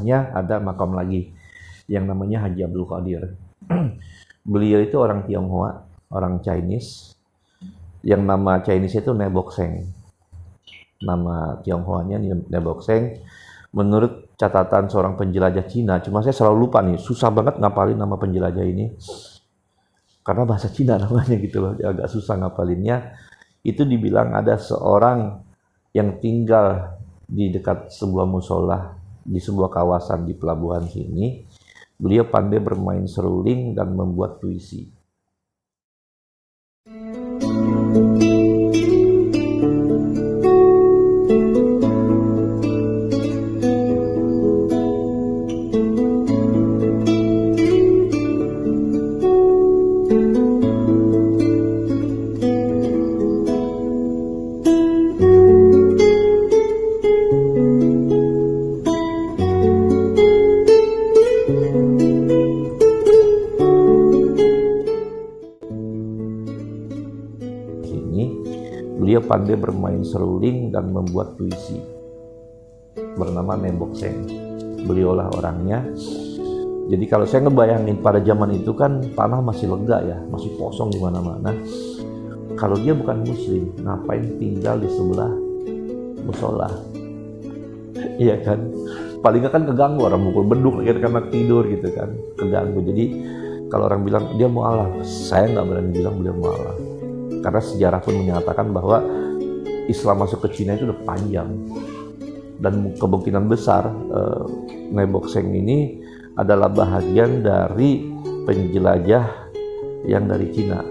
bawahnya ada makam lagi yang namanya Haji Abdul Qadir. Beliau itu orang Tionghoa, orang Chinese, yang nama Chinese itu Nebokseng. Nama Tionghoanya Nebokseng. Menurut catatan seorang penjelajah Cina, cuma saya selalu lupa nih, susah banget ngapalin nama penjelajah ini. Karena bahasa Cina namanya gitu loh, agak susah ngapalinnya. Itu dibilang ada seorang yang tinggal di dekat sebuah musola, di sebuah kawasan di pelabuhan sini. Beliau pandai bermain seruling dan membuat puisi. Beliau pandai bermain seruling dan membuat puisi, bernama Nebokseng. Beliaulah orangnya. Jadi kalau saya ngebayangin pada zaman itu kan tanah masih lega ya, masih kosong di mana-mana. Kalau dia bukan muslim, ngapain tinggal di sebelah musola? Iya kan? Paling nggak kan keganggu, orang mukul beduk lagi karena tidur gitu kan, keganggu. Jadi kalau orang bilang dia mu'alaf, saya nggak berani bilang beliau mu'alaf. Karena sejarah pun menyatakan bahwa Islam masuk ke Cina itu udah panjang. Dan kemungkinan besar Nebokseng ini adalah bahagian dari penjelajah yang dari Cina.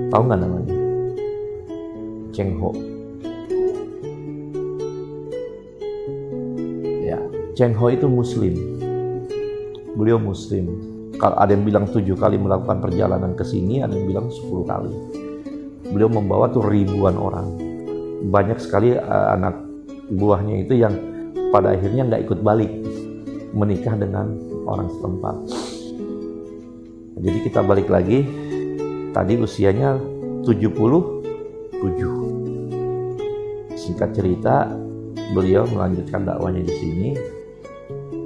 Tahu nggak namanya? Cheng Ho. Ya, Cheng Ho itu muslim. Beliau muslim. Kalau ada yang bilang 7 kali melakukan perjalanan ke sini, ada yang bilang 10 kali. Beliau membawa tuh ribuan orang. Banyak sekali anak buahnya itu yang pada akhirnya nggak ikut balik, menikah dengan orang setempat. Jadi kita balik lagi, tadi usianya 77. Singkat cerita, beliau melanjutkan dakwanya di sini.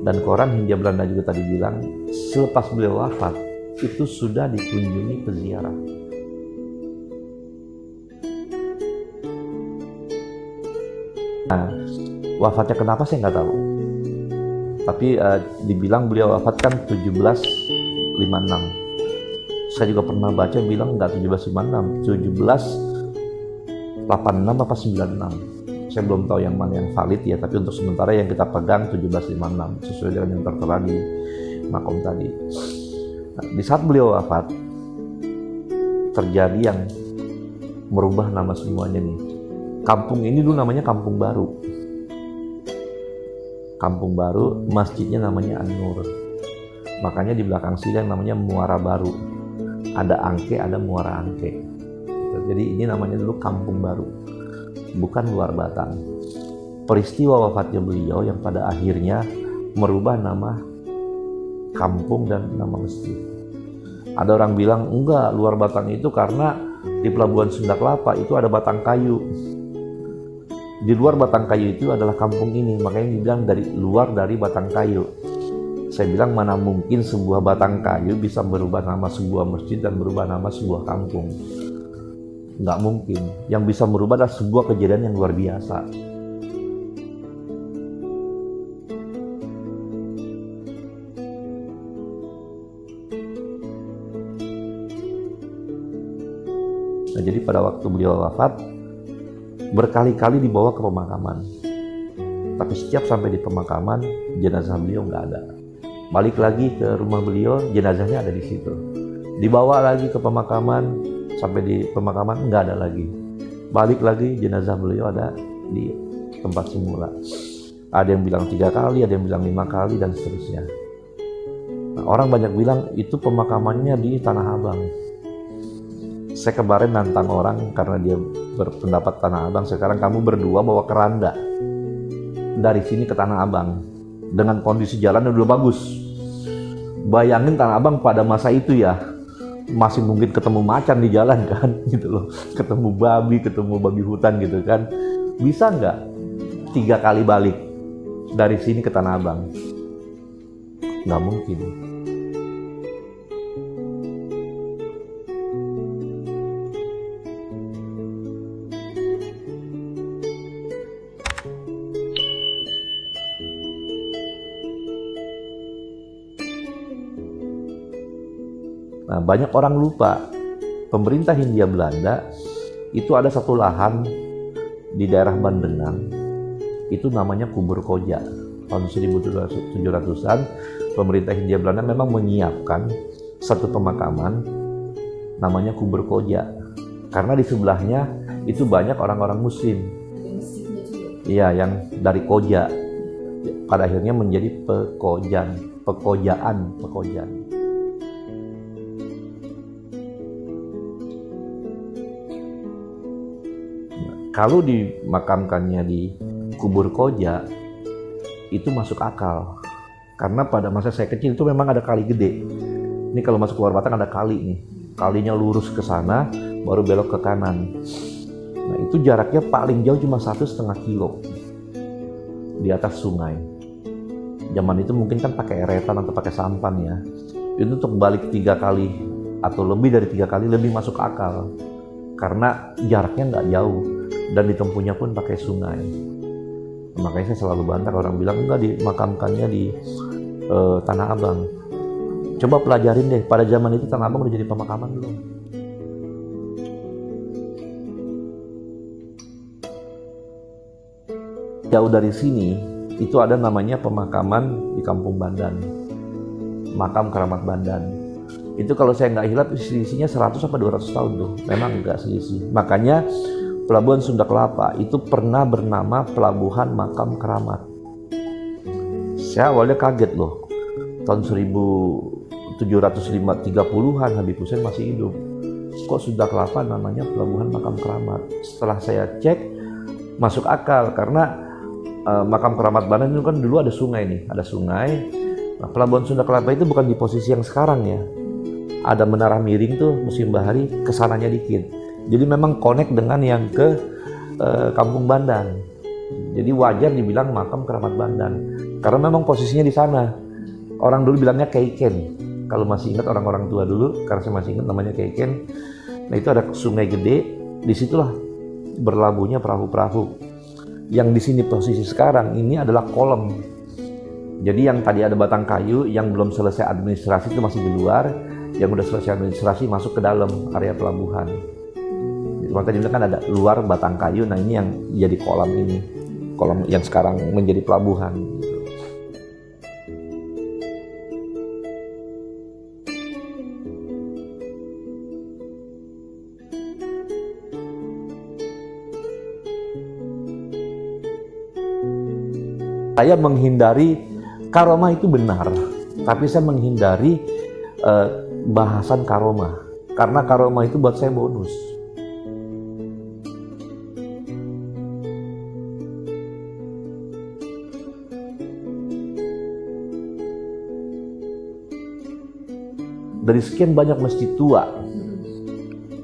Dan koran Hindia Belanda juga tadi bilang, selepas beliau wafat, itu sudah dikunjungi peziarah. Nah, wafatnya kenapa saya nggak tahu. Tapi dibilang beliau wafat kan 1756. Saya juga pernah baca bilang nggak 1756, 1786 apa 96. Saya belum tahu yang mana yang valid ya, tapi untuk sementara yang kita pegang 1756 sesuai dengan yang tertera di makom tadi. Nah, di saat beliau wafat terjadi yang merubah nama semuanya nih. Kampung ini dulu namanya Kampung Baru. Kampung Baru, masjidnya namanya An-Nur. Makanya di belakang sini yang namanya Muara Baru. Ada Angke, ada Muara Angke. Jadi ini namanya dulu Kampung Baru, bukan Luar Batang. Peristiwa wafatnya beliau yang pada akhirnya merubah nama kampung dan nama masjid. Ada orang bilang, enggak, Luar Batang itu karena di Pelabuhan Sunda Kelapa itu ada batang kayu. Di luar batang kayu itu adalah kampung ini, makanya dibilang dari luar dari batang kayu. Saya bilang mana mungkin sebuah batang kayu bisa berubah nama sebuah masjid dan berubah nama sebuah kampung. Nggak mungkin. Yang bisa merubah adalah sebuah kejadian yang luar biasa. Nah, jadi pada waktu beliau wafat, berkali-kali dibawa ke pemakaman. Tapi setiap sampai di pemakaman, jenazah beliau nggak ada. Balik lagi ke rumah beliau, jenazahnya ada di situ. Dibawa lagi ke pemakaman, sampai di pemakaman nggak ada lagi. Balik lagi, jenazah beliau ada di tempat semula. Ada yang bilang 3 kali, ada yang bilang 5 kali, dan seterusnya. Nah, orang banyak bilang itu pemakamannya di Tanah Abang. Saya kemarin nantang orang karena dia berpendapat Tanah Abang. Sekarang kamu berdua bawa keranda dari sini ke Tanah Abang dengan kondisi jalan yang udah bagus. Bayangin Tanah Abang pada masa itu ya, masih mungkin ketemu macan di jalan kan, gitu loh. Ketemu babi hutan gitu kan. Bisa nggak 3 kali balik dari sini ke Tanah Abang? nggak mungkin. Nah, banyak orang lupa, pemerintah Hindia Belanda itu ada satu lahan di daerah Bandenang, itu namanya Kubur Koja. Tahun 1700-an, pemerintah Hindia Belanda memang menyiapkan satu pemakaman namanya Kubur Koja. Karena di sebelahnya itu banyak orang-orang Muslim. Iya, yang dari Koja. Pada akhirnya menjadi Pekojaan. Kalau dimakamkannya di Kubur Koja, itu masuk akal. Karena pada masa saya kecil itu memang ada kali gede. Ini kalau masuk Luar Batang ada kali nih. Kalinya lurus ke sana, baru belok ke kanan. Nah, itu jaraknya paling jauh cuma 1,5 kilo di atas sungai. Zaman itu mungkin kan pakai eretan atau pakai sampan ya. Itu untuk balik 3 kali atau lebih dari 3 kali lebih masuk akal. Karena jaraknya nggak jauh. Dan ditempuhnya pun pakai sungai. Makanya saya selalu bantah orang bilang enggak dimakamkannya di Tanah Abang. Coba pelajarin deh, pada zaman itu Tanah Abang udah jadi pemakaman belum? Jauh dari sini itu ada namanya pemakaman di Kampung Bandan, Makam Keramat Bandan. Itu kalau saya nggak hilap selisihnya 100-200 tahun tuh, memang nggak selisih. Makanya Pelabuhan Sunda Kelapa itu pernah bernama Pelabuhan Makam Keramat. Saya awalnya kaget loh, tahun 1730-an Habib Hussein masih hidup. Kok Sunda Kelapa namanya Pelabuhan Makam Keramat? Setelah saya cek, masuk akal karena Makam Keramat Bandan itu kan dulu ada sungai nih, ada sungai. Nah, Pelabuhan Sunda Kelapa itu bukan di posisi yang sekarang ya. Ada menara miring tuh musim bahari, kesananya dikit. Jadi memang connect dengan yang ke Kampung Bandan. Jadi wajar dibilang Makam Keramat Bandan. Karena memang posisinya di sana. Orang dulu bilangnya Keiken. Kalau masih ingat orang-orang tua dulu, karena saya masih ingat namanya Keiken. Nah itu ada sungai gede, disitulah berlabuhnya perahu-perahu. Yang di sini posisi sekarang ini adalah kolam. Jadi yang tadi ada batang kayu, yang belum selesai administrasi itu masih di luar. Yang udah selesai administrasi masuk ke dalam area pelabuhan. Kalau tadi kan ada luar batang kayu, nah ini yang jadi kolam ini, kolam yang sekarang menjadi pelabuhan. Saya menghindari karomah itu benar, tapi saya menghindari bahasan karomah, karena karomah itu buat saya bonus. Dari sekian banyak masjid tua,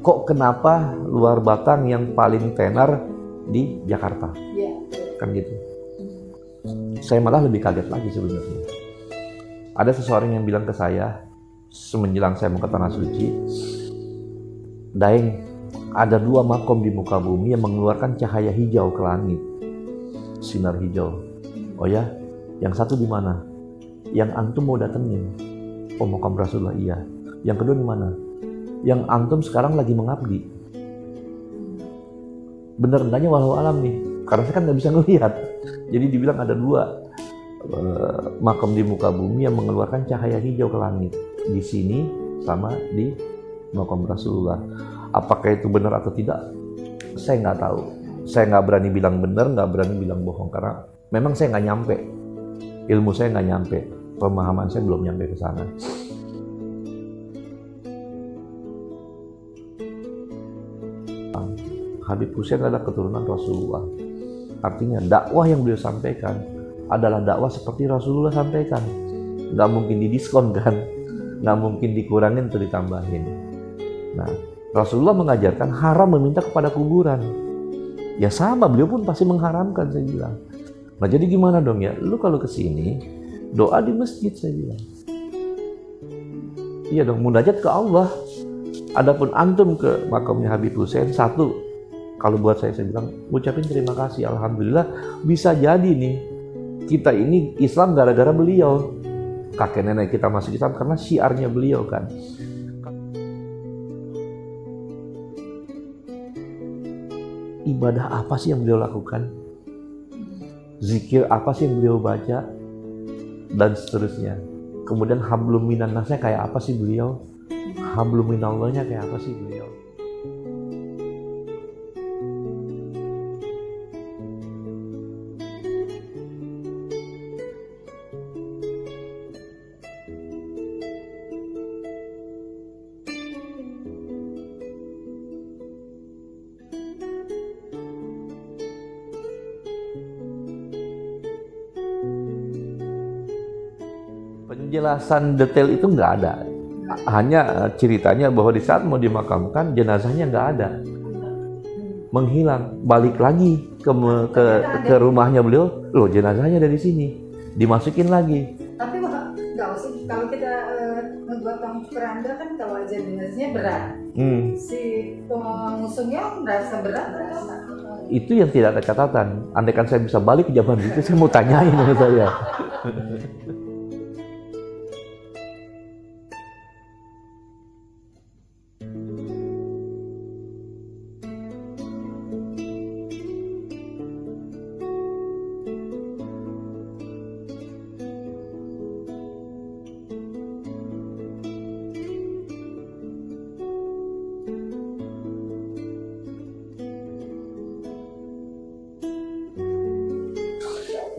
kok kenapa Luar Batang yang paling tenar di Jakarta? Kan gitu. Saya malah lebih kaget lagi sebenarnya. Ada seseorang yang bilang ke saya, semenjelang saya mau ke Tanah Suci, Daeng, ada 2 makom di muka bumi yang mengeluarkan cahaya hijau ke langit, sinar hijau. Oh ya, yang satu di mana? Yang antum mau datengin? Oh, makam Rasulullah, iya. Yang kedua di mana? Yang antum sekarang lagi mengabdi. Bener enggaknya walau alam nih, karena saya kan nggak bisa ngelihat. Jadi dibilang ada 2 makam di muka bumi yang mengeluarkan cahaya hijau ke langit. Di sini sama di makam Rasulullah. Apakah itu benar atau tidak? Saya nggak tahu. Saya nggak berani bilang benar, nggak berani bilang bohong, karena memang saya nggak nyampe. Ilmu saya nggak nyampe. Pemahaman saya belum nyampe ke sana. Habib Hussein adalah keturunan Rasulullah. Artinya dakwah yang beliau sampaikan adalah dakwah seperti Rasulullah sampaikan. Nggak mungkin didiskon kan, nggak mungkin dikurangin atau ditambahin. Nah, Rasulullah mengajarkan haram meminta kepada kuburan. Ya sama, beliau pun pasti mengharamkan, saya bilang. Nah jadi gimana dong ya, lu kalau kesini doa di masjid, saya bilang. Iya dong, munajat ke Allah. Adapun antum ke makamnya Habib Hussein, satu, kalau buat saya bilang, ucapin terima kasih, alhamdulillah bisa jadi nih kita ini Islam gara-gara beliau. Kakek nenek kita masuk Islam karena syiarnya beliau kan. Ibadah apa sih yang beliau lakukan? Zikir apa sih yang beliau baca? Dan seterusnya. Kemudian hablum minan nasnya kayak apa sih beliau? Hablum minallahnya kayak apa sih beliau? Penjelasan detail itu nggak ada, hanya ceritanya bahwa di saat mau dimakamkan jenazahnya nggak ada, menghilang. Balik lagi ke rumahnya beliau, loh jenazahnya dari sini, dimasukin lagi. Tapi nggak usah, kalau kita menggotong keranda kan kalau aja jenazahnya berat, si pengusungnya merasa berat. Itu yang tidak ada catatan. Andaikan saya bisa balik ke zaman itu, saya mau tanyain sama saya.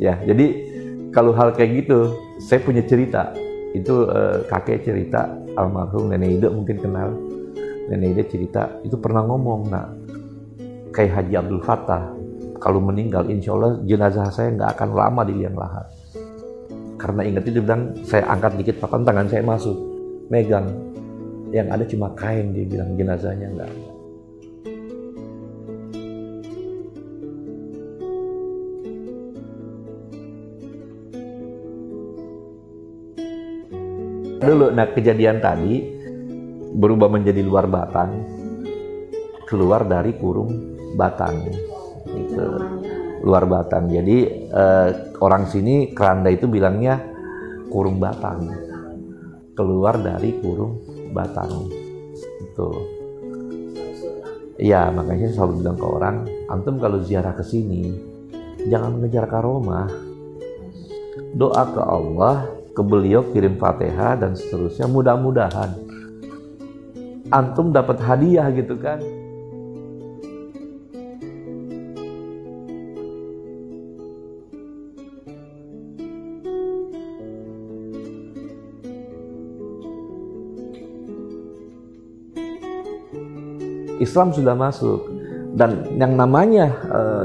Ya, jadi kalau hal kayak gitu, saya punya cerita. Itu kakek cerita, almarhum Nenek Ida mungkin kenal. Nenek Ida cerita, itu pernah ngomong, nah, kayak Haji Abdul Fattah, kalau meninggal, insya Allah jenazah saya nggak akan lama di liang lahat. Karena ingat itu, dia bilang, saya angkat dikit papan, tangan saya masuk, megang. Yang ada cuma kain, dia bilang, jenazahnya nggak ada. Dulu, nah kejadian tadi berubah menjadi luar batang, keluar dari kurung batang, gitu. Luar batang. Jadi orang sini keranda itu bilangnya kurung batang, keluar dari kurung batang, itu. Iya, makanya saya selalu bilang ke orang, antum kalau ziarah ke sini jangan mengejar karomah, doa ke Allah, ke beliau, kirim Fatihah dan seterusnya, mudah-mudahan antum dapat hadiah gitu kan. Islam sudah masuk dan yang namanya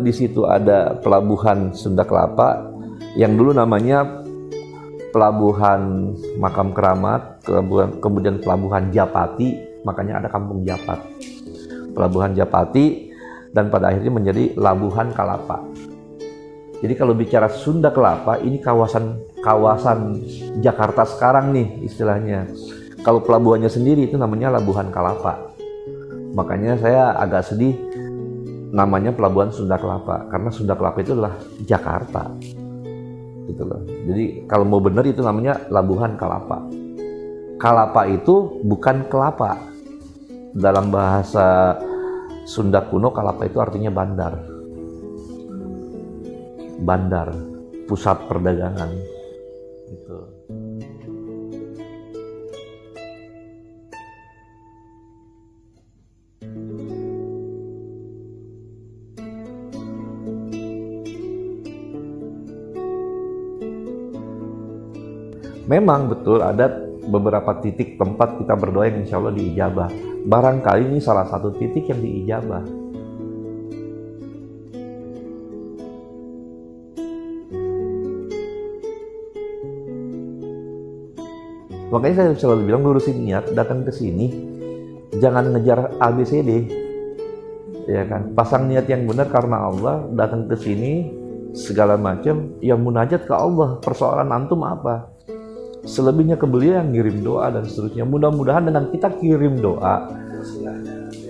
di situ ada pelabuhan Sunda Kelapa yang dulu namanya Pelabuhan Makam Keramat, kemudian Pelabuhan Japati, makanya ada Kampung Japat. Pelabuhan Japati dan pada akhirnya menjadi Labuhan Kalapa. Jadi kalau bicara Sunda Kelapa, ini kawasan Jakarta sekarang nih istilahnya. Kalau pelabuhannya sendiri itu namanya Labuhan Kalapa. Makanya saya agak sedih namanya Pelabuhan Sunda Kelapa, karena Sunda Kelapa itu adalah Jakarta. Gitu loh. Jadi kalau mau benar itu namanya Labuhan Kalapa. Kalapa itu bukan kelapa. Dalam bahasa Sunda kuno, Kalapa itu artinya bandar. Bandar, pusat perdagangan. Gitu. Memang betul ada beberapa titik tempat kita berdoa yang insya Allah diijabah. Barangkali ini salah satu titik yang diijabah. Makanya saya selalu bilang, lurusin niat, datang ke sini, jangan ngejar ABCD, ya kan? Pasang niat yang benar karena Allah, datang ke sini, segala macam, yang munajat ke Allah. Persoalan antum apa? Selebihnya ke beliau yang ngirim doa dan seterusnya. Mudah-mudahan dengan kita kirim doa,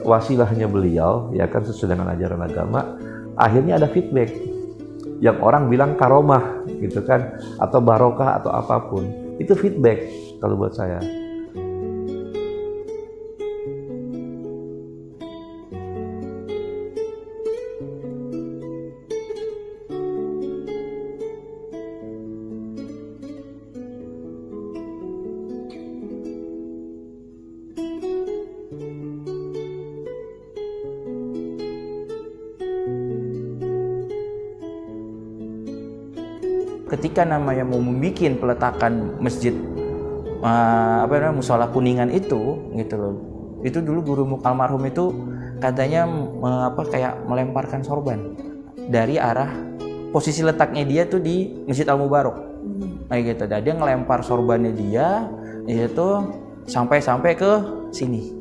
wasilahnya beliau, ya kan, sesuai dengan ajaran agama, akhirnya ada feedback. Yang orang bilang karomah, gitu kan, atau barokah atau apapun. Itu feedback kalau buat saya. Ketika namanya mau membuat peletakan masjid musola Kuningan itu gitu loh, itu dulu guru almarhum itu katanya kayak melemparkan sorban dari arah posisi letaknya dia tuh di Masjid Al Mubarok kayak gitu. Dan dia ngelempar sorbannya dia itu sampai ke sini